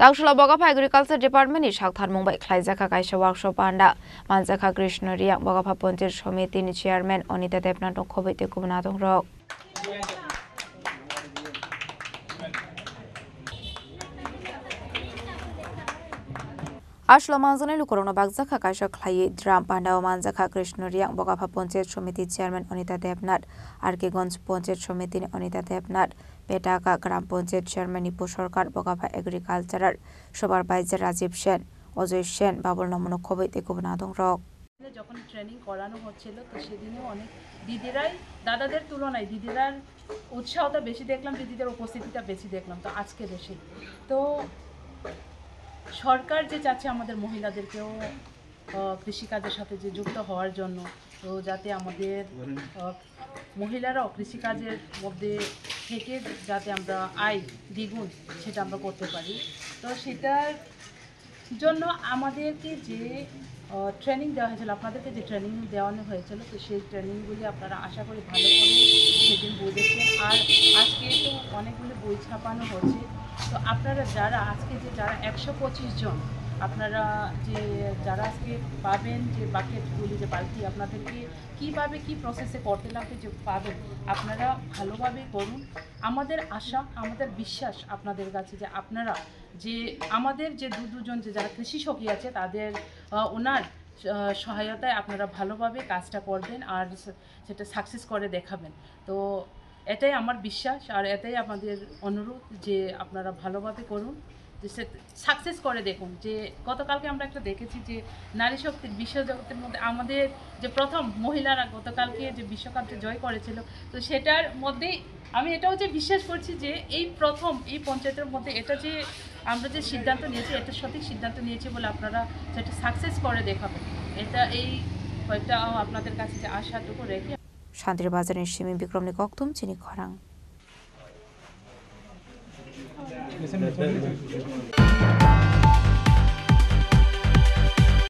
Tangsula Bogapa Agriculture Department is Shaktan Mumbai Klaizaka Kaisha Workshop Panda Manzaka Krishna Riak Bogapa Pontir Somiti Chairman Onita Depnato Kobite Kumanatong Rock. Ashla Manzani Lukorona Bagzaka Kaisha Klai Dram Panda Manzaka Krishna Riak Bogapa Pontir Somiti Chairman Onita Depnat Arkegon's Pontir Somiti Onita Depnat Petaka Gram Pontir Chairman Ipu Sorkar Bogapa Agriculture Supervisor Rajiv Sen Ozoy Sen Babur Namono Kobite Kumanatong Rock. যখন training করানো হচ্ছিল তো সেদিনেও অনেক দিদিরাই দাদাদের তুলনায় দিদিরার উৎসাহটা বেশি দেখলাম, দিদিদের উপস্থিতিটা বেশি দেখলাম। তো আজকে দেশে তো সরকার যে চাচ্ছে আমাদের মহিলাদেরকেও কৃষিকাজের সাথে যে যুক্ত হওয়ার জন্য, তো যাতে আমাদের মহিলারাও কৃষিকাজের মধ্যে থেকে যাতে আমরা আয় দ্বিগুণ সেটা আমরা করতে পারি। তো সেটার জন্য আমাদেরকে যে ট্রেনিং দেওয়া হয়েছিল, আপনাদেরকে যে ট্রেনিং দেওয়ানো হয়েছিল, তো সেই ট্রেনিংগুলি আপনারা আশা করি ভালো করে সেদিন বুঝেছেন। আর আজকে তো অনেকগুলো বই ছাপানো হচ্ছে। তো আপনারা যারা আজকে যে যারা 125 জন আপনারা যে যারা আজকে পাবেন যে বাকেটগুলি যে বালতি আপনাদেরকে কীভাবে কী প্রসেসে করতে লাগবে যে পাবেন, আপনারা ভালোভাবে করুন। আমাদের আশা, আমাদের বিশ্বাস আপনাদের কাছে যে আপনারা যে আমাদের যে দুজন যে যারা কৃষি সখী আছে তাদের ওনার সহায়তায় আপনারা ভালোভাবে কাজটা করবেন আর সেটা সাকসেস করে দেখাবেন। তো এটাই আমার বিশ্বাস আর এটাই আমাদের অনুরোধ যে আপনারা ভালোভাবে করুন, যে সাকসেস করে দেখুন। যে গতকালকে আমরা একটা দেখেছি যে নারী শক্তির বিশ্বজগতের মধ্যে আমাদের যে প্রথম মহিলারা গতকালকে যে বিশ্বকাপটা জয় করেছিল, তো সেটার মধ্যেই আমি এটাও যে বিশ্বাস করছি যে এই প্রথম এই পঞ্চায়েতের মধ্যে এটা যে আমরা যে সিদ্ধান্ত নিয়েছি এটা সঠিক সিদ্ধান্ত নিয়েছি বলে আপনারা সেটা সাকসেস করে দেখাবেন। এটা এই কয়েকটা আপনাদের কাছে যে আশাটুকু রেখে শান্তির বাজারের সিমি বিক্রমনি কক্তুম চিনি খরাং।